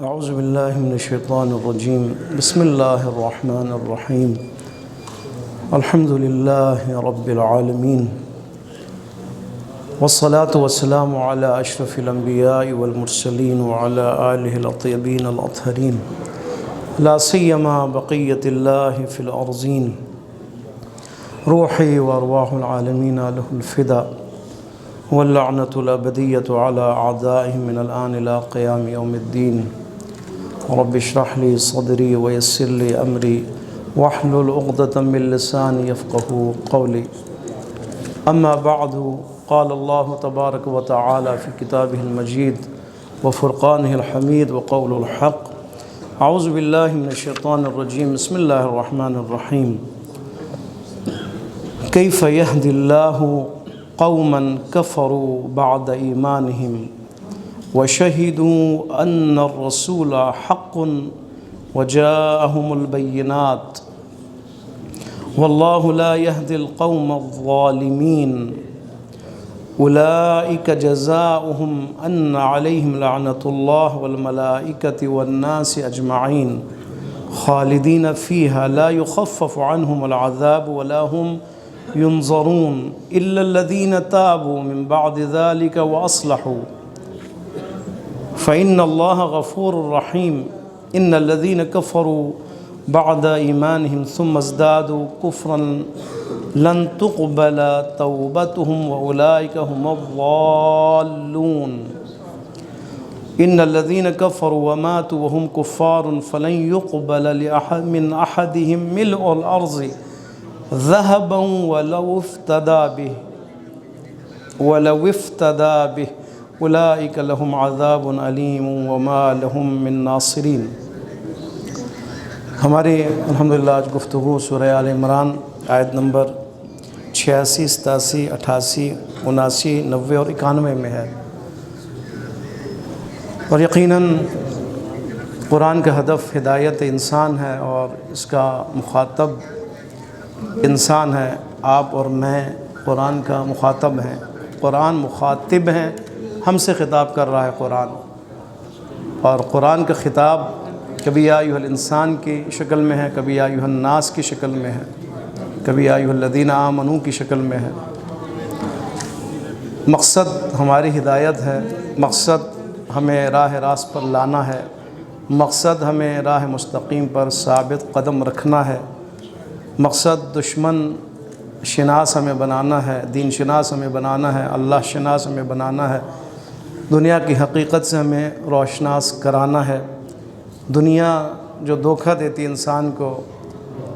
اعوذ باللہ من الشیطان الرجیم بسم اللہ الرحمن الرحیم الحمد للہ رب العالمین والصلاة والسلام علی اشرف الانبیاء والمرسلین وعلی آلہ الطیبین الاطہرین لا سیما بقیت اللہ فی الارضین روحی وارواح العالمین لہ الفدا واللعنة الأبدية على أعدائهم من الآن إلى قيام يوم الدين رب اشرح لي صدري ويسر لي أمري واحلل عقدة من لساني يفقهوا قولي أما بعد قال الله تبارك وتعالى في كتابه المجيد وفرقانه الحميد وقول الحق أعوذ بالله من الشيطان الرجيم بسم الله الرحمن الرحيم كيف يهدي الله قوما كفروا بعد إيمانهم وشهدوا أن الرسول حق وجاءهم البينات والله لا يهدي القوم الظالمين أولئك جزاؤهم أن عليهم لعنة الله والملائكة والناس أجمعين خالدين فيها لا يخفف عنهم العذاب ولا هم ينظرون إلا الذين تابوا من بعد ذلك وأصلحوا فإن الله غفور رحيم إن الذين كفروا بعد إيمانهم ثم ازدادوا كفرا لن تقبل توبتهم وأولئك هم الضالون إن الذين كفروا وماتوا وهم كفار فلن يقبل من أحدهم ملء الأرض ذهبا ولو افتدى به أولئك لهم عذاب أليم وما لهم من ناصرين۔ ہماری الحمدللہ آج گفتگو سورہ آل عمران آیت نمبر 86، 87، 88، 79، 90 اور 91 میں ہے، اور یقیناً قرآن کا ہدف ہدایت انسان ہے اور اس کا مخاطب انسان ہے۔ آپ اور میں قرآن کا مخاطب ہیں، قرآن مخاطب ہیں، ہم سے خطاب کر رہا ہے قرآن، اور قرآن کا خطاب کبھی یا ایھا الانسان کی شکل میں ہے، کبھی یا ایھا الناس کی شکل میں ہے، کبھی یا ایھا الذین آمنوا کی شکل میں ہے۔ مقصد ہماری ہدایت ہے، مقصد ہمیں راہ راست پر لانا ہے، مقصد ہمیں راہ مستقیم پر ثابت قدم رکھنا ہے، مقصد دشمن شناس ہمیں بنانا ہے، دین شناس ہمیں بنانا ہے، اللہ شناس ہمیں بنانا ہے، دنیا کی حقیقت سے ہمیں روشناس کرانا ہے۔ دنیا جو دھوکہ دیتی انسان کو،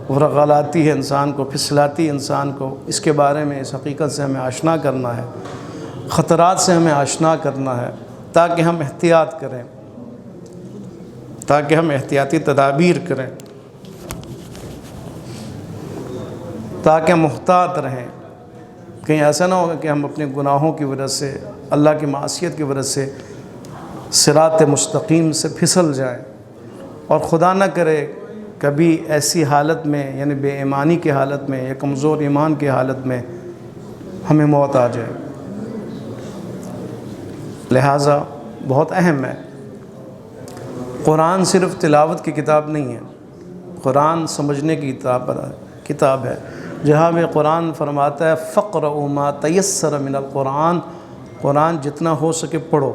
ورغلاتی ہے انسان کو، پھسلاتی انسان کو، اس کے بارے میں اس حقیقت سے ہمیں آشنا کرنا ہے، خطرات سے ہمیں آشنا کرنا ہے، تاکہ ہم احتیاط کریں، تاکہ ہم احتیاطی تدابیر کریں، تاکہ محتاط رہیں، کہیں ایسا نہ ہوگا کہ ہم اپنے گناہوں کی وجہ سے، اللہ کی معصیت کی وجہ سے صراط مستقیم سے پھسل جائیں، اور خدا نہ کرے کبھی ایسی حالت میں، یعنی بے ایمانی کی حالت میں یا کمزور ایمان کی حالت میں ہمیں موت آ جائے۔ لہٰذا بہت اہم ہے، قرآن صرف تلاوت کی کتاب نہیں ہے، قرآن سمجھنے کی کتاب ہے۔ جہاں میں قرآن فرماتا ہے فَقْرَؤُوا مَا تَيَسَّرَ مِنَ الْقُرْآنِ، قرآن جتنا ہو سکے پڑھو،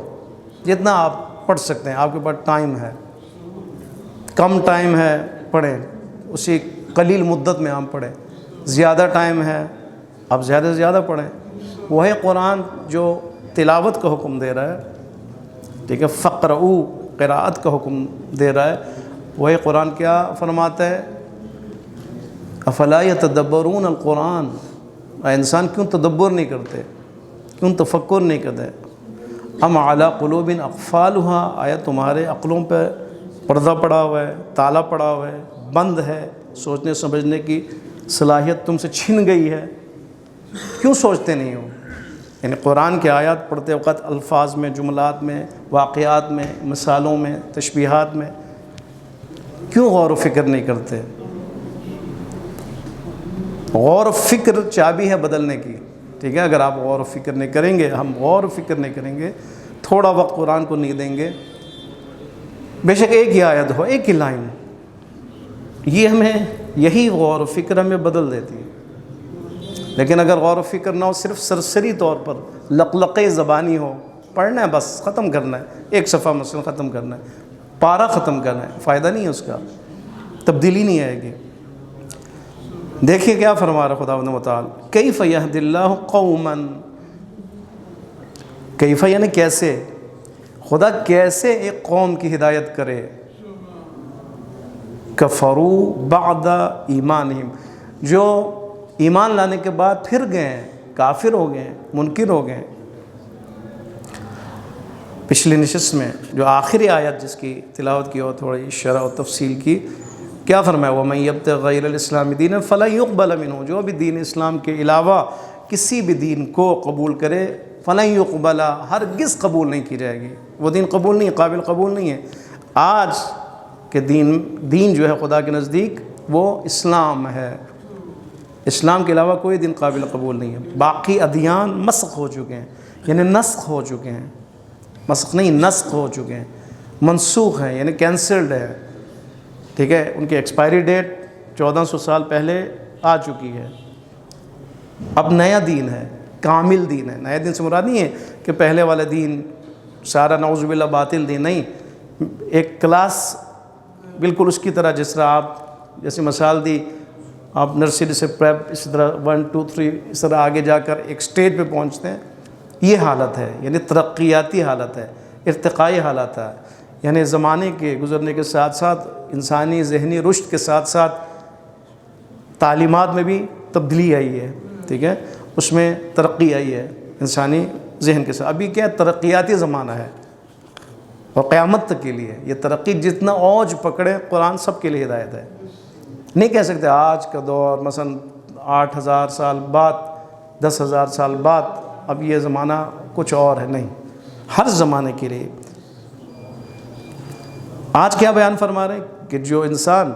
جتنا آپ پڑھ سکتے ہیں، آپ کے پاس ٹائم ہے، کم ٹائم ہے پڑھیں، اسی قلیل مدت میں آپ پڑھیں، زیادہ ٹائم ہے آپ زیادہ سے زیادہ پڑھیں۔ وہی قرآن جو تلاوت کا حکم دے رہا ہے، ٹھیک ہے، فَقْرَؤُوا قراءت کا حکم دے رہا ہے، وہی قرآن کیا فرماتا ہے افلا یتدبرون القرآن، انسان کیوں تدبر نہیں کرتے، کیوں تفکر نہیں کرتے؟ ام علی قلوب اقفالها، آیا تمہارے عقلوں پہ پردہ پڑا ہوا ہے، تالا پڑا ہوا ہے، بند ہے، سوچنے سمجھنے کی صلاحیت تم سے چھن گئی ہے، کیوں سوچتے نہیں ہو؟ یعنی قرآن کے آیات پڑھتے وقت الفاظ میں، جملات میں، واقعات میں، مثالوں میں، تشبیہات میں کیوں غور و فکر نہیں کرتے؟ غور و فکر چابی ہے بدلنے کی، ٹھیک ہے۔ اگر آپ غور و فکر نہیں کریں گے، ہم غور و فکر نہیں کریں گے، تھوڑا وقت قرآن کو نہیں دیں گے، بے شک ایک ہی آیت ہو، ایک ہی لائن، یہ ہمیں یہی غور و فکر ہمیں بدل دیتی ہے۔ لیکن اگر غور و فکر نہ ہو، صرف سرسری طور پر لقلقے زبانی ہو، پڑھنا ہے بس، ختم کرنا ہے، ایک صفحہ مثلا ختم کرنا ہے، پارہ ختم کرنا ہے، فائدہ نہیں ہے اس کا، تبدیلی نہیں آئے گی۔ دیکھیے کیا فرما رہا خداوند متعال، کیف یہدی اللہ قوما، کیف یعنی کیسے، خدا کیسے ایک قوم کی ہدایت کرے، کفروا بعد ایمانہم، جو ایمان لانے کے بعد پھر گئے ہیں، کافر ہو گئے ہیں، منکر ہو گئے ہیں۔ پچھلی نشست میں جو آخری آیت جس کی تلاوت کی اور تھوڑی شرح و تفصیل کی، کیا فرمایا، وَمَن يَبْتَغِ غَيْرَ الْإِسْلَامِ دِينًا فَلَن يُقْبَلَ مِنْهُ، جو بھی دین اسلام کے علاوہ کسی بھی دین کو قبول کرے، فَلَن يُقْبَلَ، ہرگز قبول نہیں کی جائے گی، وہ دین قبول نہیں، قابل قبول نہیں ہے۔ آج کے دین جو ہے خدا کے نزدیک وہ اسلام ہے، اسلام کے علاوہ کوئی دین قابل قبول نہیں ہے۔ باقی ادیان مسخ ہو چکے ہیں، یعنی نسخ ہو چکے ہیں، مسخ نہیں، نسخ ہو چکے ہیں، منسوخ ہیں، یعنی کینسلڈ ہے، ٹھیک ہے، ان کی ایکسپائری ڈیٹ 1400 سال پہلے آ چکی ہے۔ اب نیا دین ہے، کامل دین ہے۔ نیا دین سے مراد نہیں ہے کہ پہلے والا دین سارا نعوذ باللہ باطل دین، نہیں، ایک کلاس بالکل اس کی طرح، جس طرح آپ جیسے مثال دی، آپ نرسری سے پریپ، اسی طرح 1 2 3 اس طرح آگے جا کر ایک سٹیج پہ پہنچتے ہیں، یہ حالت ہے، یعنی ترقیاتی حالت ہے، ارتقائی حالت ہے، یعنی زمانے کے گزرنے کے ساتھ ساتھ انسانی ذہنی رشد کے ساتھ ساتھ تعلیمات میں بھی تبدیلی آئی ہے، ٹھیک ہے، اس میں ترقی آئی ہے انسانی ذہن کے ساتھ۔ ابھی کیا ترقیاتی زمانہ ہے اور قیامت تک کے لیے یہ ترقی جتنا اوج پکڑے، قرآن سب کے لیے ہدایت ہے۔ نہیں کہہ سکتے آج کا دور مثلا 8000 سال بعد، 10,000 سال بعد، اب یہ زمانہ کچھ اور ہے، نہیں، ہر زمانے کے لیے۔ آج کیا بیان فرما رہے ہیں کہ جو انسان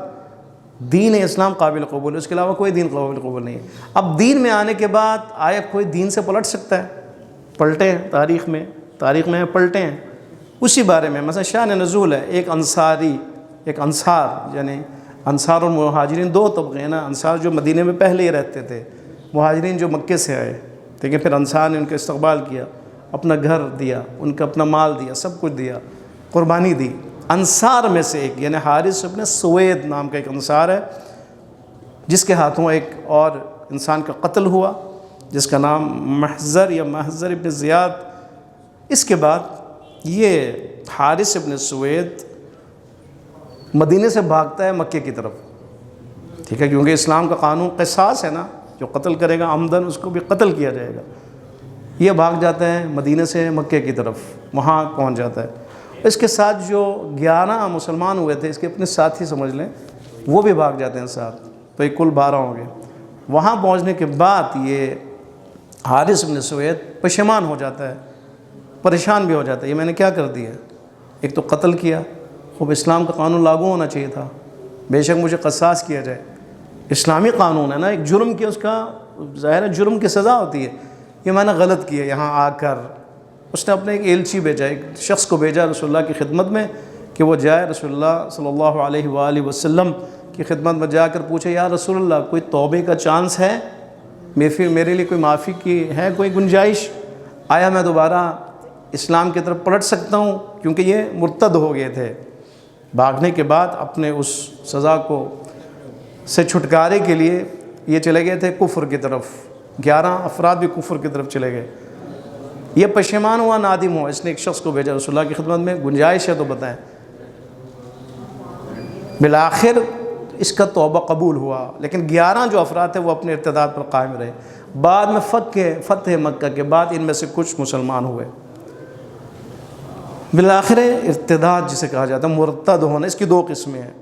دین اسلام قابل قبول ہے، اس کے علاوہ کوئی دین قابل قبول نہیں ہے۔ اب دین میں آنے کے بعد آیا کوئی دین سے پلٹ سکتا ہے؟ پلٹے ہیں تاریخ میں پلٹے ہیں، اسی بارے میں مثلا شان نزول ہے، ایک انصار، یعنی انصار اور مہاجرین دو طبقے ہیں نا، انصار جو مدینے میں پہلے ہی رہتے تھے، مہاجرین جو مکے سے آئے، ٹھیک ہے، پھر انصار نے ان کا استقبال کیا، اپنا گھر دیا، ان کا اپنا مال دیا، سب کچھ دیا، قربانی دی۔ انصار میں سے ایک یعنی حارث ابن سوید نام کا ایک انصار ہے، جس کے ہاتھوں ایک اور انسان کا قتل ہوا، جس کا نام محضر یا محضر ابن زیاد۔ اس کے بعد یہ حارث ابن سوید مدینے سے بھاگتا ہے مکے کی طرف، ٹھیک ہے، کیونکہ اسلام کا قانون قصاص ہے نا، جو قتل کرے گا عمدن اس کو بھی قتل کیا جائے گا۔ یہ بھاگ جاتا ہے مدینے سے مکے کی طرف، وہاں پہنچ جاتا ہے۔ اس کے ساتھ جو 11 مسلمان ہوئے تھے، اس کے اپنے ساتھی سمجھ لیں، وہ بھی بھاگ جاتے ہیں ساتھ، تو یہ کل 12 ہوں گے۔ وہاں پہنچنے کے بعد یہ حارث بن سوید پشیمان ہو جاتا ہے، پریشان بھی ہو جاتا ہے، یہ میں نے کیا کر دیا، ایک تو قتل کیا، خوب اسلام کا قانون لاگو ہونا چاہیے تھا، بے شک مجھے قصاص کیا جائے، اسلامی قانون ہے نا، ایک جرم کی اس کا ظاہر ہے جرم کی سزا ہوتی ہے، یہ میں نے غلط کیا۔ یہاں آ کر اس نے اپنے ایک ایلچی بھیجا، ایک شخص کو بھیجا رسول اللہ کی خدمت میں کہ وہ جائے رسول اللہ صلی اللہ علیہ وآلہ وسلم کی خدمت میں جا کر پوچھے، یا رسول اللہ کوئی توبے کا چانس ہے، میرے لیے کوئی معافی کی ہے کوئی گنجائش، آیا میں دوبارہ اسلام کی طرف پلٹ سکتا ہوں، کیونکہ یہ مرتد ہو گئے تھے، بھاگنے کے بعد اپنے اس سزا کو سے چھٹکارے کے لیے یہ چلے گئے تھے کفر کی طرف، 11 افراد بھی کفر کی طرف چلے گئے۔ یہ پشیمان ہوا، نادم ہوا، اس نے ایک شخص کو بھیجا رسول اللہ کی خدمت میں، گنجائش ہے تو بتائیں۔ بالآخر اس کا توبہ قبول ہوا، لیکن 11 جو افراد تھے وہ اپنے ارتداد پر قائم رہے۔ بعد میں فتح مکہ کے بعد ان میں سے کچھ مسلمان ہوئے۔ بالآخر ارتداد جسے کہا جاتا ہے، مرتد ہونا، اس کی 2 قسمیں ہیں،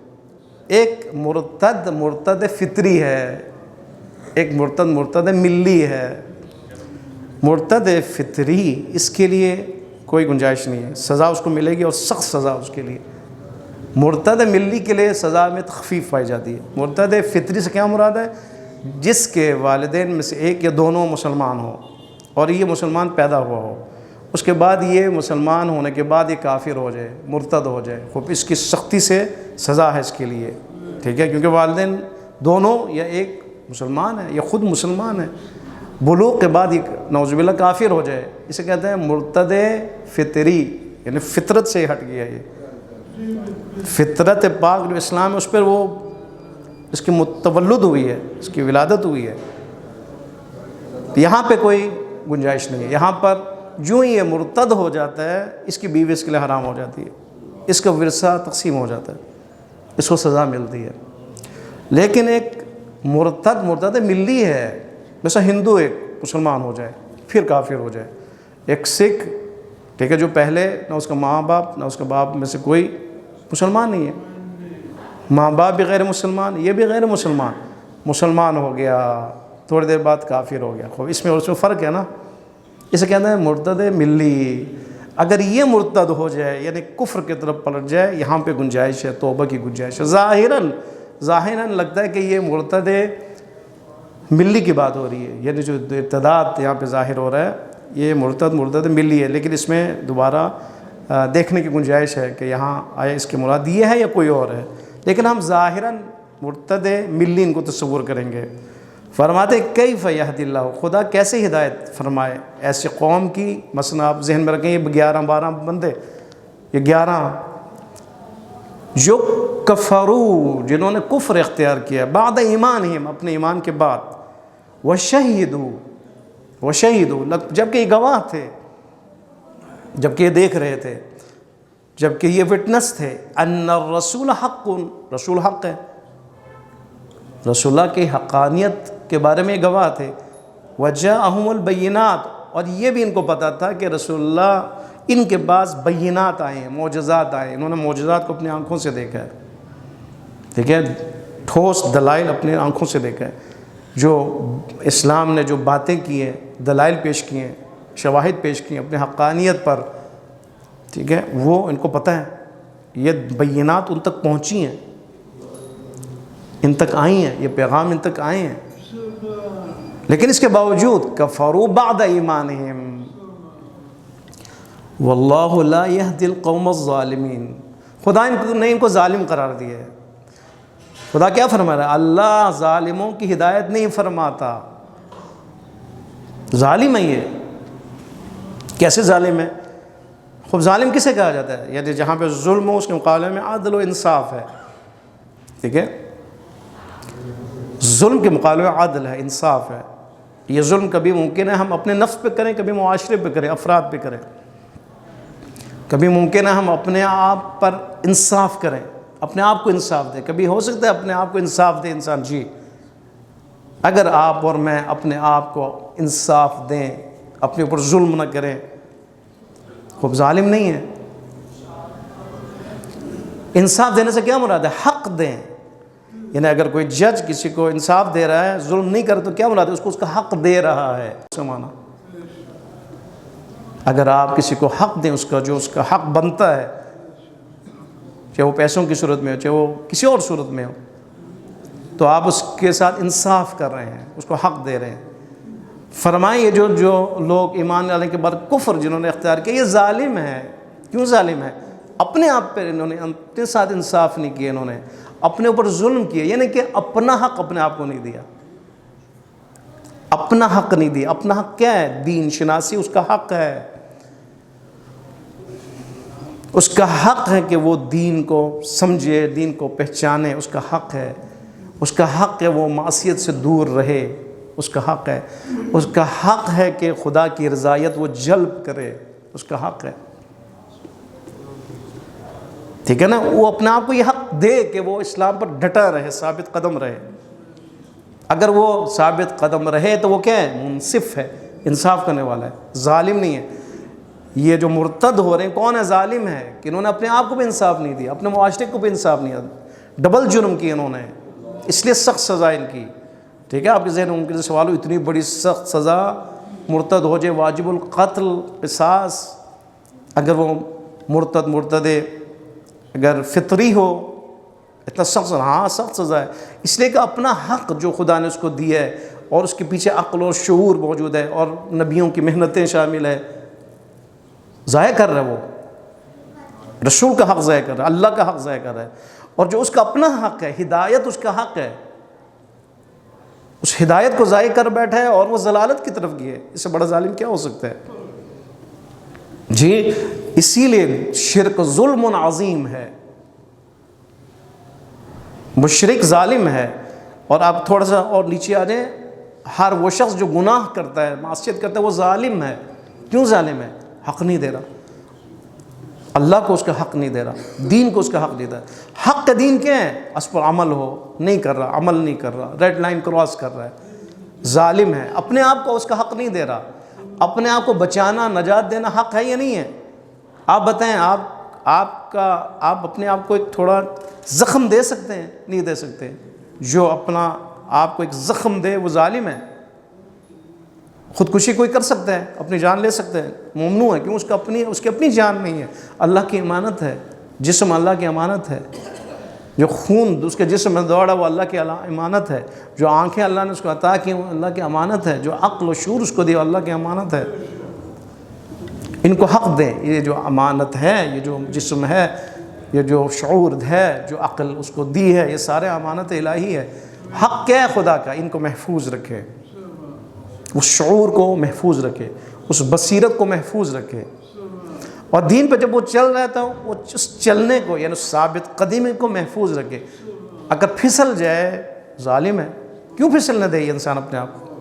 ایک مرتد فطری ہے، ایک مرتد ملی ہے۔ مرتد فطری اس کے لیے کوئی گنجائش نہیں ہے، سزا اس کو ملے گی اور سخت سزا اس کے لیے۔ مرتد ملی کے لیے سزا میں تخفیف پائی جاتی ہے۔ مرتد فطری سے کیا مراد ہے؟ جس کے والدین میں سے ایک یا دونوں مسلمان ہوں اور یہ مسلمان پیدا ہوا ہو، اس کے بعد یہ مسلمان ہونے کے بعد یہ کافر ہو جائے، مرتد ہو جائے، خوب اس کی سختی سے سزا ہے اس کے لیے، ٹھیک ہے، کیونکہ والدین دونوں یا ایک مسلمان ہے یا خود مسلمان ہے، بلوغ کے بعد یہ نعوذ باللہ کافر ہو جائے، اسے کہتے ہیں مرتد فطری، یعنی فطرت سے ہٹ گیا، یہ فطرت پاک جو اسلام ہے اس پر وہ اس کی تولد ہوئی ہے، اس کی ولادت ہوئی ہے، یہاں پہ کوئی گنجائش نہیں ہے۔ یہاں پر جو ہی یہ مرتد ہو جاتا ہے اس کی بیوی اس کے لیے حرام ہو جاتی ہے، اس کا ورثہ تقسیم ہو جاتا ہے، اس کو سزا ملتی ہے۔ لیکن ایک مرتد ملی ہے، جیسا ہندو ایک مسلمان ہو جائے پھر کافر ہو جائے، ایک سکھ، ٹھیک ہے، جو پہلے نہ اس کا ماں باپ نہ اس کا باپ میں سے کوئی مسلمان نہیں ہے، ماں باپ بھی غیر مسلمان، یہ بھی غیر مسلمان ہو گیا، تھوڑی دیر بعد کافر ہو گیا۔ خوب اس میں اور اس میں فرق ہے نا، اسے کہتے ہیں مرتد ملی۔ اگر یہ مرتد ہو جائے یعنی کفر کی طرف پلٹ جائے، یہاں پہ گنجائش ہے، توبہ کی گنجائش ہے۔ ظاہراً لگتا ہے کہ یہ مرتد ملی کی بات ہو رہی ہے، یعنی جو ارتداد یہاں پہ ظاہر ہو رہا ہے یہ مرتد ملی ہے، لیکن اس میں دوبارہ دیکھنے کی گنجائش ہے کہ یہاں آیا اس کے مراد یہ ہے یا کوئی اور ہے، لیکن ہم ظاہراً مرتد ملی ان کو تصور کریں گے۔ فرماتے کیف یہدی اللہ، خدا کیسے ہدایت فرمائے ایسی قوم کی، مثلا آپ ذہن میں رکھیں یہ 11-12 بندے، یہ 11 جو کفروا، جنہوں نے کفر اختیار کیا بعد ایمانہم، اپنے ایمان کے بعد، وشہدوا، جبکہ یہ گواہ تھے، جبکہ یہ دیکھ رہے تھے، جبکہ یہ وٹنس تھے، ان الرسول حق، رسول حق ہے، رسول اللہ کی حقانیت کے بارے میں گواہ تھے، وجاءہم البینات، اور یہ بھی ان کو پتا تھا کہ رسول اللہ ان کے پاس بینات آئے ہیں، معجزات آئے ہیں، انہوں نے معجزات کو اپنی آنکھوں سے دیکھا ہے، ٹھیک ہے، ٹھوس دلائل اپنے آنکھوں سے دیکھا ہے، جو اسلام نے جو باتیں کی ہیں، دلائل پیش کیے ہیں، شواہد پیش کیے ہیں اپنے حقانیت پر، ٹھیک ہے، وہ ان کو پتہ ہے، یہ بینات ان تک پہنچی ہیں، ان تک آئی ہیں، یہ پیغام ان تک آئے ہیں، لیکن اس کے باوجود کفروا بعد ایمانہم واللہ لا یہدی القوم الظالمین، خدا نے ان کو ظالم قرار دیا ہے۔ خدا کیا فرما رہا ہے؟ اللہ ظالموں کی ہدایت نہیں فرماتا، ظالم ہے یہ۔ کیسے ظالم ہے؟ خوب ظالم کسے کہا جاتا ہے؟ یعنی جہاں پہ ظلم ہو اس کے مقابلے میں عدل و انصاف ہے، ٹھیک ہے، ظلم کے مقابلے میں عدل ہے، انصاف ہے۔ یہ ظلم کبھی ممکن ہے ہم اپنے نفس پہ کریں، کبھی معاشرے پہ کریں، افراد پہ کریں، کبھی ممکن ہے ہم اپنے آپ پر انصاف کریں، اپنے آپ کو انصاف دیں، کبھی ہو سکتا ہے اپنے آپ کو انصاف دے انسان، جی اگر آپ اور میں اپنے آپ کو انصاف دیں، اپنے اوپر ظلم نہ کریں، خوب ظالم نہیں ہے۔ انصاف دینے سے کیا مراد ہے؟ حق دیں، یعنی اگر کوئی جج کسی کو انصاف دے رہا ہے، ظلم نہیں کرتا، تو کیا مراد ہے؟ اس کو اس کا حق دے رہا ہے، سمانا۔ اگر آپ کسی کو حق دیں، اس کا جو اس کا حق بنتا ہے، چاہے وہ پیسوں کی صورت میں ہو، چاہے وہ کسی اور صورت میں ہو، تو آپ اس کے ساتھ انصاف کر رہے ہیں، اس کو حق دے رہے ہیں۔ فرمائیں یہ جو لوگ ایمان لانے کے بعد کفر جنہوں نے اختیار کیا، یہ ظالم ہے۔ کیوں ظالم ہے؟ اپنے آپ پہ انہوں نے اپنے ساتھ انصاف نہیں کیا، انہوں نے اپنے اوپر ظلم کیا، یعنی کہ اپنا حق اپنے آپ کو نہیں دیا، اپنا حق نہیں دیا۔ اپنا حق کیا ہے؟ دین شناسی اس کا حق ہے، اس کا حق ہے کہ وہ دین کو سمجھے، دین کو پہچانے، اس کا حق ہے، اس کا حق ہے وہ معصیت سے دور رہے، اس کا حق ہے، اس کا حق ہے کہ خدا کی رضایت وہ جلب کرے، اس کا حق ہے، ٹھیک ہے نا۔ وہ اپنے آپ کو یہ حق دے کہ وہ اسلام پر ڈٹا رہے، ثابت قدم رہے۔ اگر وہ ثابت قدم رہے تو وہ کیا ہے؟ منصف ہے، انصاف کرنے والا ہے، ظالم نہیں ہے۔ یہ جو مرتد ہو رہے ہیں کون ہے؟ ظالم ہے، کہ انہوں نے اپنے آپ کو بھی انصاف نہیں دیا، اپنے معاشرے کو بھی انصاف نہیں دیا، ڈبل جرم کیا انہوں نے، اس لیے سخت سزا ان کی، ٹھیک ہے۔ آپ کے ذہن میں ممکن سوال ہو، اتنی بڑی سخت سزا، مرتد ہو جائے، واجب القتل، قصاص، اگر وہ مرتد اگر فطری ہو، اتنا سخت، ہاں سخت سزا ہے، اس لیے کہ اپنا حق جو خدا نے اس کو دیا ہے اور اس کے پیچھے عقل اور شعور موجود ہے اور نبیوں کی محنتیں شامل ہے، ضائع کر رہا ہے، وہ رسول کا حق ضائع کر رہا ہے، اللہ کا حق ضائع کر رہا ہے، اور جو اس کا اپنا حق ہے، ہدایت اس کا حق ہے، اس ہدایت کو ضائع کر بیٹھا ہے اور وہ ضلالت کی طرف گئے، اس سے بڑا ظالم کیا ہو سکتا ہے؟ جی اسی لیے شرک ظلم عظیم ہے، مشرک ظالم ہے۔ اور آپ تھوڑا سا اور نیچے آ جائیں، ہر وہ شخص جو گناہ کرتا ہے، معصیت کرتا ہے، وہ ظالم ہے۔ کیوں ظالم ہے؟ حق نہیں دے رہا، اللہ کو اس کا حق نہیں دے رہا، دین کو اس کا حق دیتا ہے۔ حق کا دین کیا ہے؟ اس پر عمل ہو، نہیں کر رہا، عمل نہیں کر رہا، ریڈ لائن کراس کر رہا ہے، ظالم ہے۔ اپنے آپ کو اس کا حق نہیں دے رہا، اپنے آپ کو بچانا، نجات دینا حق ہے یا نہیں ہے؟ آپ بتائیں، آپ اپنے آپ کو ایک تھوڑا زخم دے سکتے ہیں؟ نہیں دے سکتے۔ جو اپنا آپ کو ایک زخم دے وہ ظالم ہے۔ خودکشی کوئی کر سکتا ہے، اپنی جان لے سکتا ہے، ممنوع ہے، کیوں؟ اس کی اپنی جان نہیں ہے، اللہ کی امانت ہے، جسم اللہ کی امانت ہے، جو خون اس کے جسم میں دوڑا وہ اللہ کی امانت ہے، جو آنکھیں اللہ نے اس کو عطا کی وہ اللہ کی امانت ہے، جو عقل و شعور اس کو دی وہ اللہ کی امانت ہے۔ ان کو حق دیں، یہ جو امانت ہے، یہ جو جسم ہے، یہ جو شعور ہے، جو عقل اس کو دی ہے، یہ سارے امانت الہی ہے۔ حق کیا ہے خدا کا؟ ان کو محفوظ رکھے، اس شعور کو محفوظ رکھے، اس بصیرت کو محفوظ رکھے، اور دین پہ جب وہ چل رہا تھا وہ اس چلنے کو یعنی ثابت قدمی کو محفوظ رکھے۔ اگر پھسل جائے ظالم ہے۔ کیوں پھسلنے دے یہ انسان اپنے آپ کو؟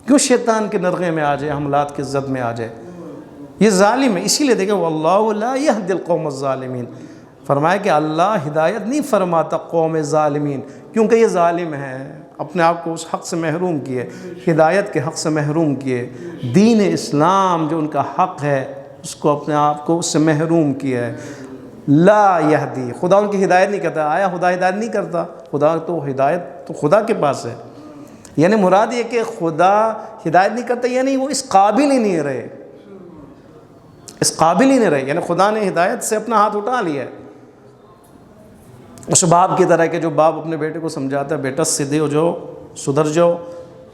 کیوں شیطان کے نرغے میں آ جائے، حملات کی زد میں آ جائے؟ یہ ظالم ہے۔ اسی لیے دیکھیں واللہ لا یہدی القوم الظالمین، فرمایا کہ اللہ ہدایت نہیں فرماتا قوم ظالمین، کیونکہ یہ ظالم ہیں، اپنے آپ کو اس حق سے محروم کیے، ہدایت کے حق سے محروم کیے، دین اسلام جو ان کا حق ہے اس کو اپنے آپ کو اس سے محروم کیا ہے۔ لا یہدی، خدا ان کی ہدایت نہیں کرتا۔ آیا خدا ہدایت نہیں کرتا؟ خدا تو ہدایت تو خدا کے پاس ہے، یعنی مراد یہ کہ خدا ہدایت نہیں کرتا یعنی وہ اس قابل ہی نہیں رہے، اس قابل ہی نہیں رہے، یعنی خدا نے ہدایت سے اپنا ہاتھ اٹھا لیا ہے۔ اس باپ کی طرح کہ جو باپ اپنے بیٹے کو سمجھاتا ہے بیٹا سیدھے ہو جاؤ، سدھر جاؤ،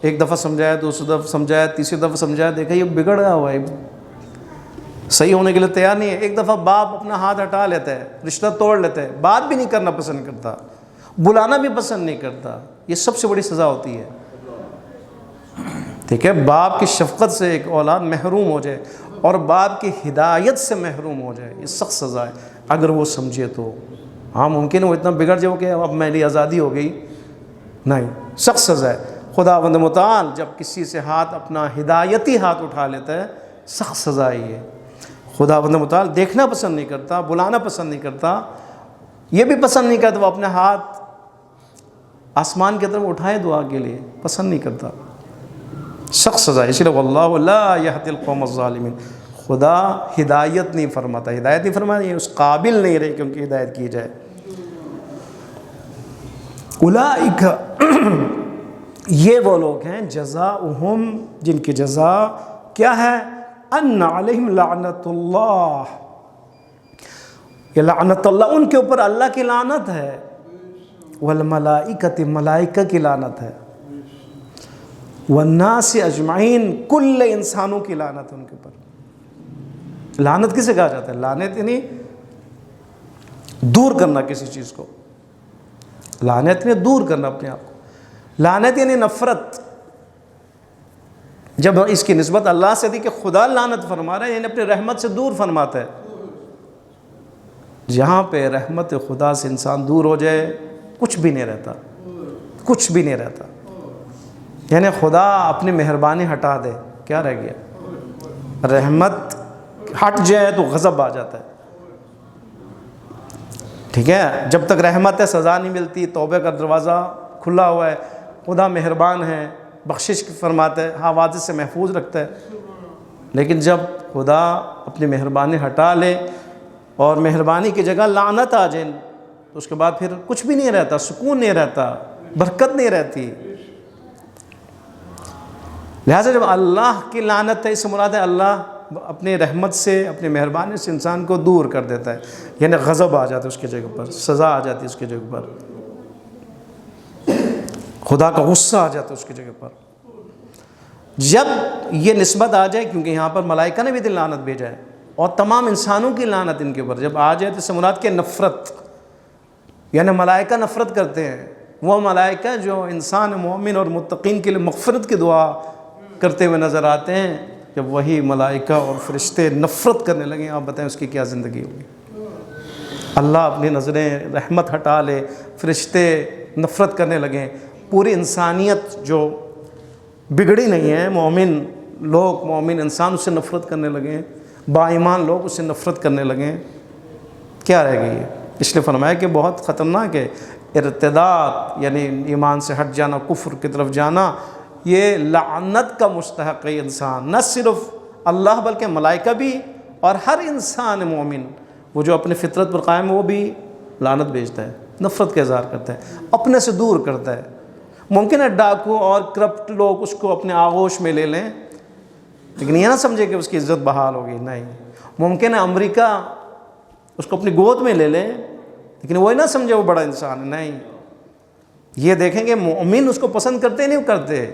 ایک دفعہ سمجھایا، دوسری دفعہ سمجھایا، تیسری دفعہ سمجھایا، دیکھا یہ بگڑ گیا ہوا ہے، صحیح ہونے کے لیے تیار نہیں ہے۔ ایک دفعہ باپ اپنا ہاتھ ہٹا لیتا ہے، رشتہ توڑ لیتا ہے، بات بھی نہیں کرنا پسند کرتا، بلانا بھی پسند نہیں کرتا، یہ سب سے بڑی سزا ہوتی ہے۔ ٹھیک ہے، باپ کی شفقت سے ایک اولاد محروم ہو جائے اور باپ کی ہدایت سے محروم ہو جائے، یہ سخت سزا ہے اگر وہ سمجھے تو۔ ہاں ممکن ہے وہ اتنا بگڑ جائے کہ اب میری آزادی ہو گئی، نہیں، سخت سزا ہے۔ خداوند متعال جب کسی سے ہاتھ اپنا ہدایتی ہاتھ اٹھا لیتا ہے سخت سزا ہی ہے۔ خداوند متعال دیکھنا پسند نہیں کرتا، بلانا پسند نہیں کرتا، یہ بھی پسند نہیں کرتا وہ اپنے ہاتھ آسمان کی طرف اٹھائے دعا کے لیے، پسند نہیں کرتا، سخت سزا ہے۔ اسی لیے واللہ لا یہدی القوم الظالمین، خدا ہدایت نہیں فرماتا، ہدایت نہیں فرماتا، یہ اس قابل نہیں رہے کہ ان کی ہدایت کی جائے۔ اولئک یہ وہ لوگ ہیں جزاؤہم جن کی جزا کیا ہے؟ ان علیہم لعنت اللہ، یہ لعنت اللہ ان کے اوپر اللہ کی لعنت ہے، والملائکۃ ملائکہ کی لعنت ہے، والناس اجمعین کل انسانوں کی لعنت ہے ان کے اوپر۔ لعنت کسے کہا جاتا ہے؟ لعنت یعنی دور کرنا کسی چیز کو، لعنت یعنی دور کرنا اپنے آپ کو، لعنت یعنی نفرت۔ جب اس کی نسبت اللہ سے دی کہ خدا لعنت فرما رہا ہے یعنی اپنی رحمت سے دور فرماتا ہے۔ جہاں پہ رحمت خدا سے انسان دور ہو جائے کچھ بھی نہیں رہتا، کچھ بھی نہیں رہتا، یعنی خدا اپنی مہربانی ہٹا دے کیا رہ گیا؟ رحمت ہٹ جائے تو غضب آ جاتا ہے۔ ٹھیک ہے، جب تک رحمت ہے سزا نہیں ملتی، توبہ کا دروازہ کھلا ہوا ہے، خدا مہربان ہے، بخشش فرماتا ہے، حوادث سے محفوظ رکھتا ہے۔ لیکن جب خدا اپنی مہربانی ہٹا لے اور مہربانی کی جگہ لعنت آ جائے تو اس کے بعد پھر کچھ بھی نہیں رہتا، سکون نہیں رہتا، برکت نہیں رہتی۔ لہٰذا جب اللہ کی لعنت ہے اس سے مراد ہے اللہ اپنی رحمت سے اپنی مہربانی سے انسان کو دور کر دیتا ہے، یعنی غضب آ جاتا ہے اس کی جگہ پر، سزا آ جاتی ہے اس کی جگہ پر، خدا کا غصہ آ جاتا ہے اس کی جگہ پر۔ جب یہ نسبت آ جائے، کیونکہ یہاں پر ملائکہ نے بھی لعنت بھیجا ہے، اور تمام انسانوں کی لعنت ان کے اوپر جب آ جائے تو اس سے مراد کہ نفرت، یعنی ملائکہ نفرت کرتے ہیں، وہ ملائکہ جو انسان مومن اور متقین کے لیے مغفرت کی دعا کرتے ہوئے نظر آتے ہیں، جب وہی ملائکہ اور فرشتے نفرت کرنے لگیں، آپ بتائیں اس کی کیا زندگی ہوگی؟ اللہ اپنی نظریں رحمت ہٹا لے، فرشتے نفرت کرنے لگیں، پوری انسانیت جو بگڑی نہیں ہے، مومن لوگ، مومن انسان اس سے نفرت کرنے لگیں، با ایمان لوگ اس سے نفرت کرنے لگیں، کیا رہ گئی ہے؟ اس لیے فرمایا کہ بہت خطرناک ہے ارتداد، یعنی ایمان سے ہٹ جانا، کفر کی طرف جانا، یہ لعنت کا مستحق ہے انسان، نہ صرف اللہ بلکہ ملائکہ بھی، اور ہر انسان مومن وہ جو اپنی فطرت پر قائم ہے وہ بھی لعنت بھیجتا ہے، نفرت کا اظہار کرتا ہے، اپنے سے دور کرتا ہے۔ ممکن ہے ڈاکو اور کرپٹ لوگ اس کو اپنے آغوش میں لے لیں، لیکن یہ نہ سمجھے کہ اس کی عزت بحال ہوگی، نہیں۔ ممکن ہے امریکہ اس کو اپنی گود میں لے لیں، لیکن وہ نہ سمجھے وہ بڑا انسان ہے، نہیں۔ یہ دیکھیں کہ مومن اس کو پسند کرتے نہیں کرتے،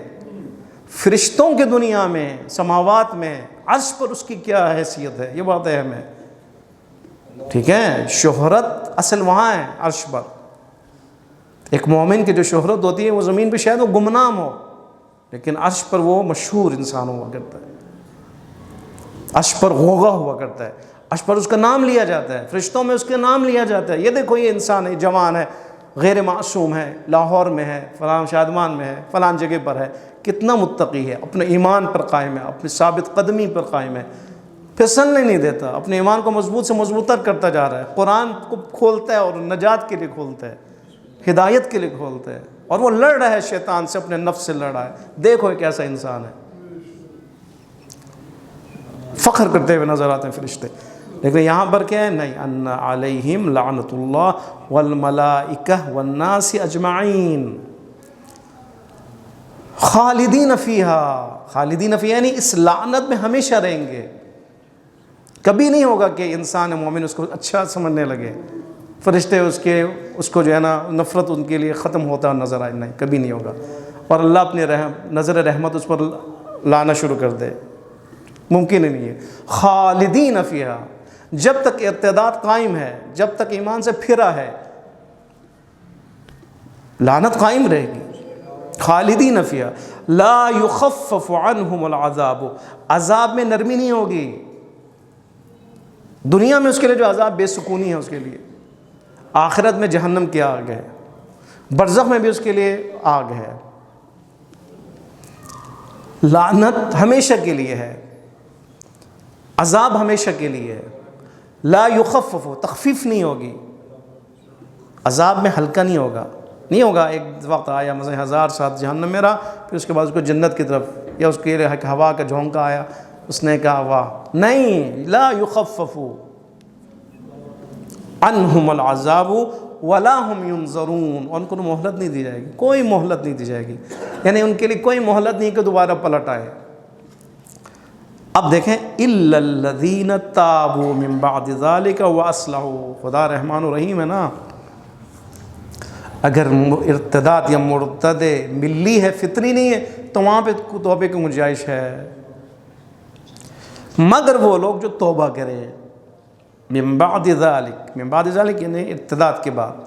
فرشتوں کی دنیا میں، سماوات میں، عرش پر اس کی کیا حیثیت ہے، یہ بات اہم ہے، ٹھیک ہے؟ شہرت اصل وہاں ہے عرش پر۔ ایک مومن کی جو شہرت ہوتی ہے وہ زمین پہ شاید وہ گمنام ہو، لیکن عرش پر وہ مشہور انسان ہوا کرتا ہے، عرش پر غوغا ہوا کرتا ہے، عرش پر اس کا نام لیا جاتا ہے، فرشتوں میں اس کا نام لیا جاتا ہے، یہ دیکھو یہ انسان ہے، جوان ہے، غیر معصوم ہے، لاہور میں ہے، فلاں شادمان میں ہے، فلاں جگہ پر ہے، کتنا متقی ہے، اپنے ایمان پر قائم ہے، اپنی ثابت قدمی پر قائم ہے، پھسلنے نہیں دیتا، اپنے ایمان کو مضبوط سے مضبوط تر کرتا جا رہا ہے، قرآن کو کھولتا ہے اور نجات کے لیے کھولتا ہے، ہدایت کے لیے کھولتا ہے، اور وہ لڑ رہا ہے شیطان سے، اپنے نفس سے لڑ رہا ہے، دیکھو ایک ایسا انسان ہے، فخر کرتے ہوئے نظر آتے ہیں فرشتے۔ لیکن یہاں پر کیا ہے؟ نہیں، ان علیہم لعنت اللہ والملائکہ والناس اجمعین خالدین فیہا، خالدین فیہا یعنی اس لعنت میں ہمیشہ رہیں گے، کبھی نہیں ہوگا کہ انسان مومن اس کو اچھا سمجھنے لگے، فرشتے اس کو جو ہے نا نفرت ان کے لیے ختم ہوتا نظر آئے، نہیں، کبھی نہیں ہوگا، اور اللہ اپنی نظر رحمت اس پر لانا شروع کر دے، ممکن ہی نہیں ہے۔ خالدین فیہا، جب تک ارتداد قائم ہے، جب تک ایمان سے پھرا ہے، لعنت قائم رہے گی۔ خالدین فیہا لا یخفف عنہم العذاب، عذاب میں نرمی نہیں ہوگی، دنیا میں اس کے لیے جو عذاب بے سکونی ہے اس کے لیے، آخرت میں جہنم کی آگ ہے، برزخ میں بھی اس کے لیے آگ ہے، لعنت ہمیشہ کے لیے ہے، عذاب ہمیشہ کے لیے ہے، لا یخفف، تخفیف نہیں ہوگی، عذاب میں ہلکا نہیں ہوگا، نہیں ہوگا ایک وقت آیا مثلا 1000 سال جہنم میں رہا، پھر اس کے بعد اس کو جنت کی طرف، یا اس کے لیے ہوا کا جھونکا آیا، اس نے کہا واہ، نہیں، لا یخفف عنہم العذاب ولا هم ینظرون، ان کو مہلت نہیں دی جائے گی، کوئی مہلت نہیں دی جائے گی، یعنی ان کے لیے کوئی مہلت نہیں کہ دوبارہ پلٹ آئے۔ اب دیکھیں الا الذین تابوا من بعد ذلک واصلحوا، خدا رحمان و رحیم ہے نا، اگر ارتداد یا مرتد ملی ہے، فطری نہیں ہے، تو وہاں پہ توبے کی گنجائش ہے، مگر وہ لوگ جو توبہ کریں، من بعد ذلک، من بعد ذلک یعنی ارتداد کے بعد،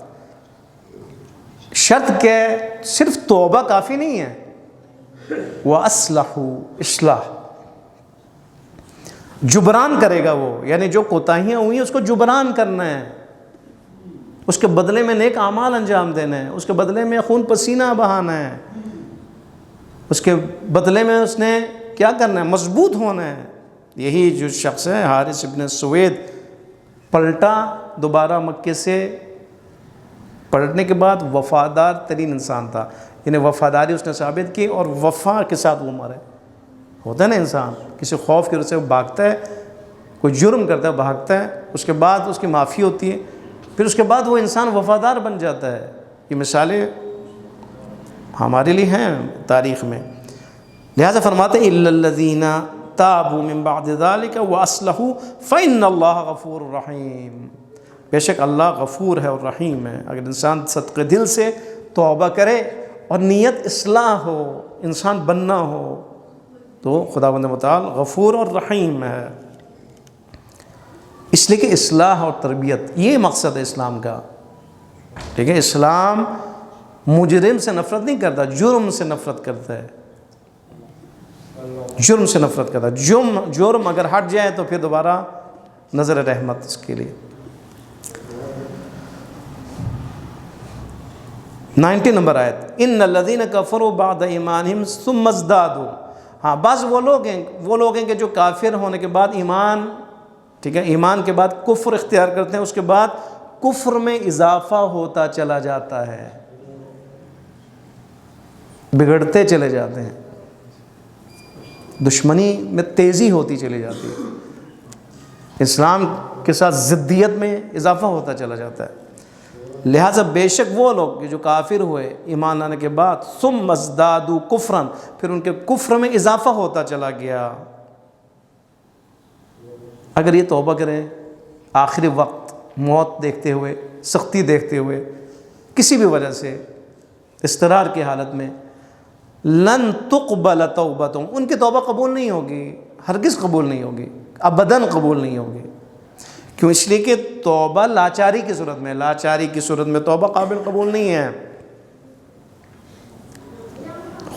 شرط کہ صرف توبہ کافی نہیں ہے، وَأَصْلَحُوا، اصلاح، جبران کرے گا وہ، یعنی جو کوتاہیاں ہوئی ہیں اس کو جبران کرنا ہے، اس کے بدلے میں نیک اعمال انجام دینا ہے، اس کے بدلے میں خون پسینہ بہانا ہے، اس کے بدلے میں اس نے کیا کرنا ہے؟ مضبوط ہونا ہے۔ یہی جو شخص ہے حارث ابن سوید، پلٹا دوبارہ مکے سے، پلٹنے کے بعد وفادار ترین انسان تھا، یعنی وفاداری اس نے ثابت کی، اور وفا کے ساتھ وہ مرے۔ ہوتا ہے نا انسان کسی خوف کی وجہ سے بھاگتا ہے، کوئی جرم کرتا ہے بھاگتا ہے، اس کے بعد اس کی معافی ہوتی ہے، پھر اس کے بعد وہ انسان وفادار بن جاتا ہے۔ یہ مثالیں ہمارے لیے ہیں تاریخ میں، لہذا فرماتے ہیں الا الذین تابوا من بعد ذلک واصلحوا فإن اللہ غفور رحیم، بے شک اللہ غفور ہے اور رحیم ہے۔ اگر انسان صدقے دل سے توبہ کرے اور نیت اصلاح ہو، انسان بننا ہو، تو خداوند متعال غفور اور رحیم ہے۔ اس لیے کہ اصلاح اور تربیت یہ مقصد ہے اسلام کا، ٹھیک ہے۔ اسلام مجرم سے نفرت نہیں کرتا، جرم سے نفرت کرتا ہے، جرم سے نفرت کرتا ہے۔ جرم اگر ہٹ جائے تو پھر دوبارہ نظر رحمت اس کے لیے۔ 90 نمبر آیت، ان الذین کفروا بعد ایمانہم ثم ازدادوا، ہاں بعض وہ لوگ ہیں کہ جو کافر ہونے کے بعد ایمان، ٹھیک ہے، ایمان کے بعد کفر اختیار کرتے ہیں، اس کے بعد کفر میں اضافہ ہوتا چلا جاتا ہے، بگڑتے چلے جاتے ہیں، دشمنی میں تیزی ہوتی چلی جاتی ہے، اسلام کے ساتھ ضدیت میں اضافہ ہوتا چلا جاتا ہے۔ لہٰذا بے شک وہ لوگ جو کافر ہوئے ایمان لانے کے بعد، ثم ازدادوا کفرا، پھر ان کے کفر میں اضافہ ہوتا چلا گیا، اگر یہ توبہ کریں آخری وقت، موت دیکھتے ہوئے، سختی دیکھتے ہوئے، کسی بھی وجہ سے اضطرار کی حالت میں، لن تقبل توبتہم، ان کی توبہ قبول نہیں ہوگی، ہرگز قبول نہیں ہوگی، ابداً قبول نہیں ہوگی۔ کیوں؟ اس لیے کہ توبہ لاچاری کی صورت میں، لاچاری کی صورت میں توبہ قابل قبول نہیں ہے۔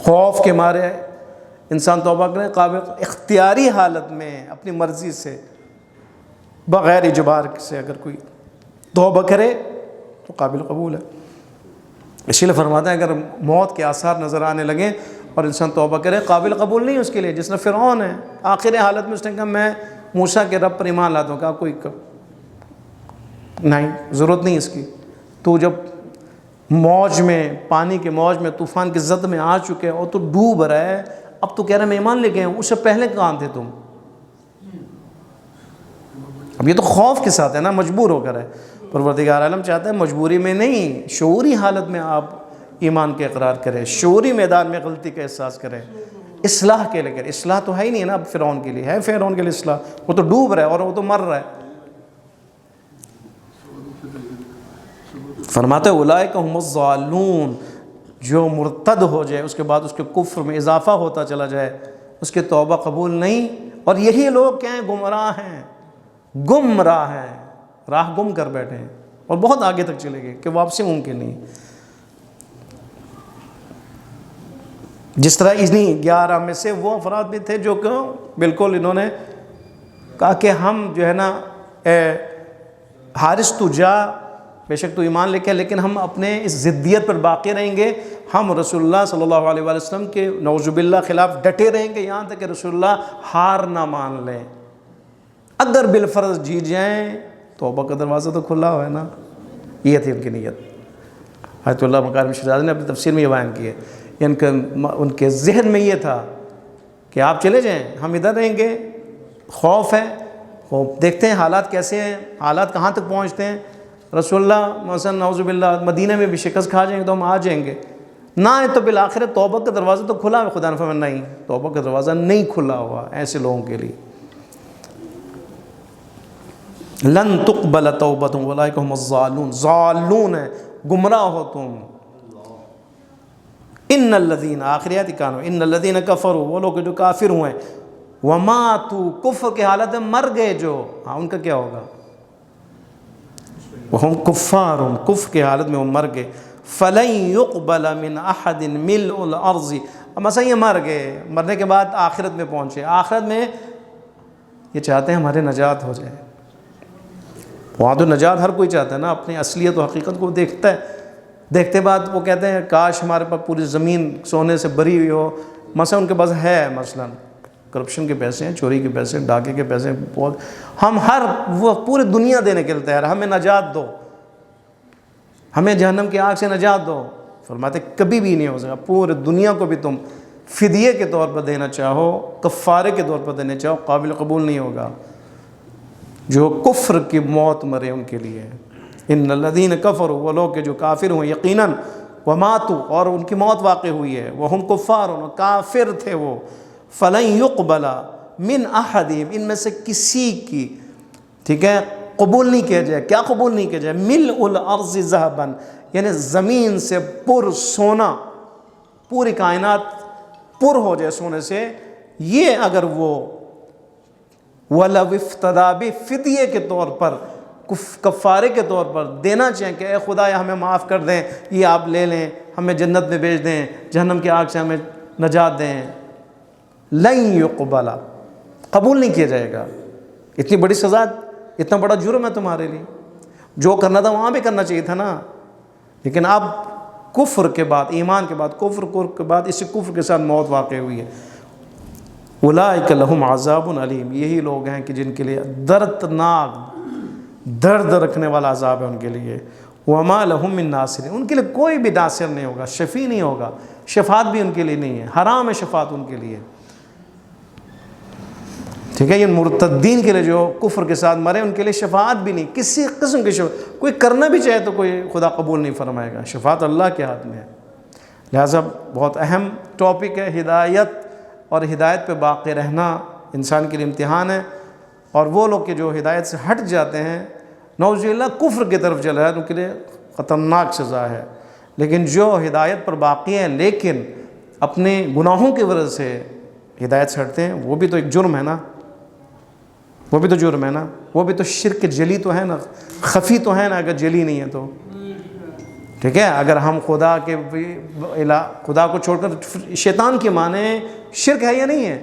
خوف کے مارے انسان توبہ کرے، قابل اختیاری حالت میں اپنی مرضی سے بغیر اجبار سے اگر کوئی توبہ کرے تو قابل قبول ہے۔ اسی لیے فرماتے ہیں اگر موت کے آثار نظر آنے لگیں اور انسان توبہ کرے، قابل قبول نہیں اس کے لیے، جس نے فرعون ہے آخر حالت میں اس نے کہا میں موسیٰ کے رب پر ایمان لاتا ہوں، کہا کوئی نہیں، ضرورت نہیں اس کی، تو جب موج میں، پانی کے موج میں، طوفان کی زد میں آ چکے اور تو ڈوب رہا ہے، اب تو کہہ رہے میں ایمان لے گئے ہوں، اس سے پہلے کہاں تھے تم؟ اب یہ تو خوف کے ساتھ ہے نا، مجبور ہو کر ہے۔ پروردگار عالم چاہتا ہے مجبوری میں نہیں، شعوری حالت میں آپ ایمان کے اقرار کریں، شعوری میدان میں غلطی کا احساس کریں، اصلاح کے لئے کریں۔ اصلاح تو ہے ہی نہیں نا اب فرعون کے لیے، ہے فرعون کے لیے اصلاح؟ وہ تو ڈوب رہا ہے اور وہ تو مر رہا ہے۔ فرماتے ہیں اولئک هم الضالون، جو مرتد ہو جائے اس کے بعد اس کے کفر میں اضافہ ہوتا چلا جائے، اس کی توبہ قبول نہیں، اور یہی لوگ کیا ہیں؟ گمراہ ہیں، گمراہ ہیں، راہ گم کر بیٹھے ہیں اور بہت آگے تک چلے گئے کہ واپسی ممکن نہیں۔ جس طرح انہی 11 میں سے وہ افراد بھی تھے جو کہ بالکل انہوں نے کہا کہ ہم جو ہے نا اے حارث تو جا، بے شک تو ایمان لے کے، لیکن ہم اپنے اس ضدیت پر باقی رہیں گے، ہم رسول اللہ صلی اللہ علیہ وسلم کے نعوذ باللہ خلاف ڈٹے رہیں گے یہاں تک کہ رسول اللہ ہار نہ مان لیں، اگر بالفرض جیت جائیں توبہ کا دروازہ تو کھلا ہوا ہے نا۔ یہ تھی ان کی نیت۔ آیت اللہ مکارم شہزاد نے اپنی تفسیر میں یہ بیان کی ہے، ان کے ذہن میں یہ تھا کہ آپ چلے جائیں، ہم ادھر رہیں گے، خوف ہے، دیکھتے ہیں حالات کیسے ہیں، حالات کہاں تک پہنچتے ہیں، رسول اللہ مثلا نعوذ باللہ مدینہ میں بھی شکست کھا جائیں گے تو ہم آ جائیں گے، نہ ہے تو بالآخر توبہ کا دروازہ تو کھلا ہے۔ خدا نے فرمایا نہیں، توبہ کا دروازہ نہیں کھلا ہوا ایسے لوگوں کے لیے۔ لن تقبل توبتہم اولئک هم الضالون، ضالون ہے، گمراہ ہو تم۔ ان الذین، آخری آیت کانو، ان الذین کفروا، وہ لوگ جو کافر ہوئے، وماتوا، کفر کی حالت میں مر گئے جو، ہاں ان کا کیا ہوگا؟ وہم کفار، کفر کی حالت میں وہ مر گئے، فلن يقبل من احد ملء الارض، اب مثلا یہ مر گئے، مرنے کے بعد آخرت میں پہنچے، آخرت میں یہ چاہتے ہیں ہمارے نجات ہو جائے، وہاں تو نجات ہر کوئی چاہتا ہے نا، اپنی اصلیت و حقیقت کو دیکھتا ہے، دیکھتے بعد وہ کہتے ہیں کاش ہمارے پاس پوری زمین سونے سے بھری ہوئی ہو، مثلا ان کے پاس ہے، مثلا کرپشن کے پیسے ہیں، چوری کے پیسے، ڈاکے کے پیسے، بہت، ہم وہ پوری دنیا دینے کے لیے تیار، ہمیں نجات دو، ہمیں جہنم کی آگ سے نجات دو۔ فرماتے کبھی بھی نہیں ہو سکا، پوری دنیا کو بھی تم فدیے کے طور پر دینا چاہو، کفارے کے طور پر دینا چاہو، قابل قبول نہیں ہوگا۔ جو کفر کی موت مرے ان کے لیے، ان الذین کفروا، وہ لوگ جو کافر ہوئے یقیناً، وماتوا، اور ان کی موت واقع ہوئی ہے، وہم کفار، کافر تھے وہ، فلن يقبل من احدہم، ان میں سے کسی کی، ٹھیک ہے، قبول نہیں کیا جائے، کیا قبول نہیں کیا جائے؟ ملء الارض ذہبا، یعنی زمین سے پر سونا، پوری کائنات پر ہو جائے سونے سے، یہ اگر وہ وَلَوْ افْتَدَىٰ بِهِ، فدیے کے طور پر، کفارے کے طور پر دینا چاہیں کہ اے خدا ہمیں معاف کر دیں، یہ آپ لے لیں، ہمیں جنت میں بھیج دیں، جہنم کی آگ سے ہمیں نجات دیں، لَن يُقْبَلَ، قبول نہیں کیا جائے گا۔ اتنی بڑی سزا، اتنا بڑا جرم ہے تمہارے لیے، جو کرنا تھا وہاں بھی کرنا چاہیے تھا نا، لیکن اب کفر کے بعد، ایمان کے بعد کفر کے بعد اسی کفر کے ساتھ موت واقع ہوئی ہے۔ اولئک لہم عذاب علیم، یہی لوگ ہیں کہ جن کے لیے دردناک، درد رکھنے والا عذاب ہے ان کے لیے۔ وما لہم من ناصرین، ان کے لیے کوئی بھی ناصر نہیں ہوگا، شفیع نہیں ہوگا، شفاعت بھی ان کے لیے نہیں ہے، حرام ہے شفاعت ان کے لیے۔ ٹھیک ہے، یہ مرتدین کے لیے جو کفر کے ساتھ مرے ان کے لیے شفاعت بھی نہیں، کسی قسم کی شفاعت، کوئی کرنا بھی چاہے تو کوئی خدا قبول نہیں فرمائے گا، شفاعت اللہ کے ہاتھ میں ہے۔ لہٰذا بہت اہم ٹاپک ہے ہدایت، اور ہدایت پہ باقی رہنا انسان کے لیے امتحان ہے، اور وہ لوگ کہ جو ہدایت سے ہٹ جاتے ہیں، نعوذ باللہ کفر کی طرف چلا ہے، ان کے لیے خطرناک سزا ہے۔ لیکن جو ہدایت پر باقی ہیں لیکن اپنے گناہوں کی وجہ سے ہدایت سے ہٹتے ہیں، وہ بھی تو ایک جرم ہے نا، وہ بھی تو جرم ہے نا، وہ بھی تو شرک جلی تو ہے نا، خفی تو ہے نا، اگر جلی نہیں ہے تو۔ ٹھیک ہے، اگر ہم خدا کو چھوڑ کر شیطان کی مانیں، شرک ہے یا نہیں ہے؟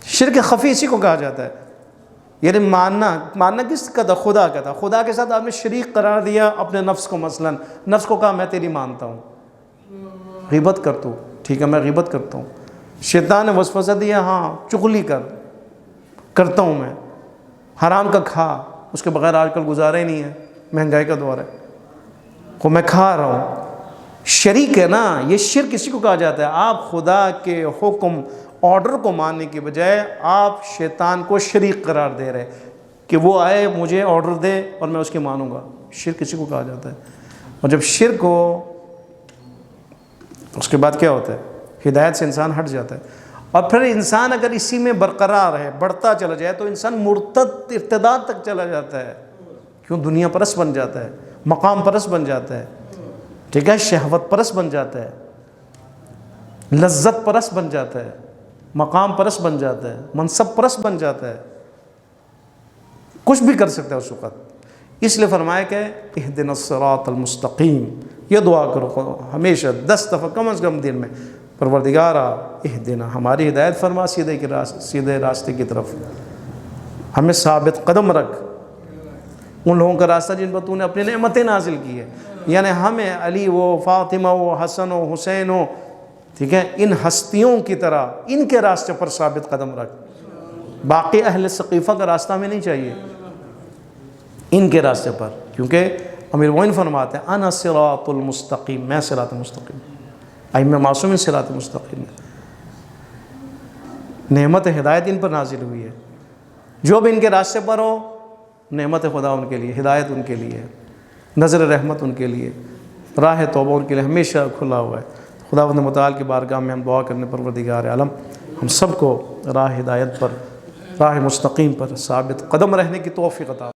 شرک خفی اسی کو کہا جاتا ہے، یعنی ماننا کس کا تھا؟ خدا کا تھا۔ خدا کے ساتھ آپ نے شریک قرار دیا اپنے نفس کو، مثلا نفس کو کہا میں تیری مانتا ہوں، غیبت کر تو، ٹھیک ہے میں غیبت کرتا ہوں۔ شیطان نے وسوسہ دیا، ہاں چغلی کرتا ہوں میں، حرام کا کھا، اس کے بغیر آج کل گزارا ہی نہیں ہے، مہنگائی کا دور ہے، کو میں کھا رہا ہوں، شریک ہے نا، یہ شرک اسی کو کہا جاتا ہے۔ آپ خدا کے حکم، آرڈر کو ماننے کی بجائے آپ شیطان کو شریک قرار دے رہے کہ وہ آئے مجھے آرڈر دے اور میں اس کی مانوں گا، شرک اسی کو کہا جاتا ہے۔ اور جب شرک ہو اس کے بعد کیا ہوتا ہے؟ ہدایت سے انسان ہٹ جاتا ہے، اور پھر انسان اگر اسی میں برقرار ہے، بڑھتا چلا جائے تو انسان مرتد ارتداد تک چلا جاتا ہے، کیوں؟ دنیا پرست بن جاتا ہے، مقام پرست بن جاتا ہے، ٹھیک ہے، شہوت پرست بن جاتا ہے، لذت پرست بن جاتا ہے، مقام پرست بن جاتا ہے، منصب پرست بن جاتا ہے، کچھ بھی کر سکتا ہے اس وقت۔ اس لیے فرمایا کہ اہدنا الصراط المستقیم، یہ دعا کرو ہمیشہ 10 دفعہ کم از کم دن میں، پروردگارا اہدنا، ہماری ہدایت فرما سیدھے راستے کی طرف، ہمیں ثابت قدم رکھ ان لوگوں کا راستہ جن پر تو نے اپنی نعمتیں نازل کی ہے، یعنی ہمیں علی و فاطمہ و حسن و حسین و، ٹھیک ہے، ان ہستیوں کی طرح ان کے راستے پر ثابت قدم رکھ، باقی اہل ثقیفہ کا راستہ ہمیں نہیں چاہیے، ان کے راستے پر، کیونکہ امیر مومنین فرماتے ہیں انا صراط المستقیم، میں صراط مستقیم، ائمہ معصومین صراط مستقیم، نعمت ہدایت ان پر نازل ہوئی ہے، جو بھی ان کے راستے پر ہو نعمت خدا ان کے لیے، ہدایت ان کے لیے، نظر رحمت ان کے لیے، راہ توبہ ان کے لیے ہمیشہ کھلا ہوا ہے۔ خداوند متعال کی بارگاہ میں ہم دعا کرنے پروردگار عالم ہم سب کو راہ ہدایت پر، راہ مستقیم پر ثابت قدم رہنے کی توفیق عطا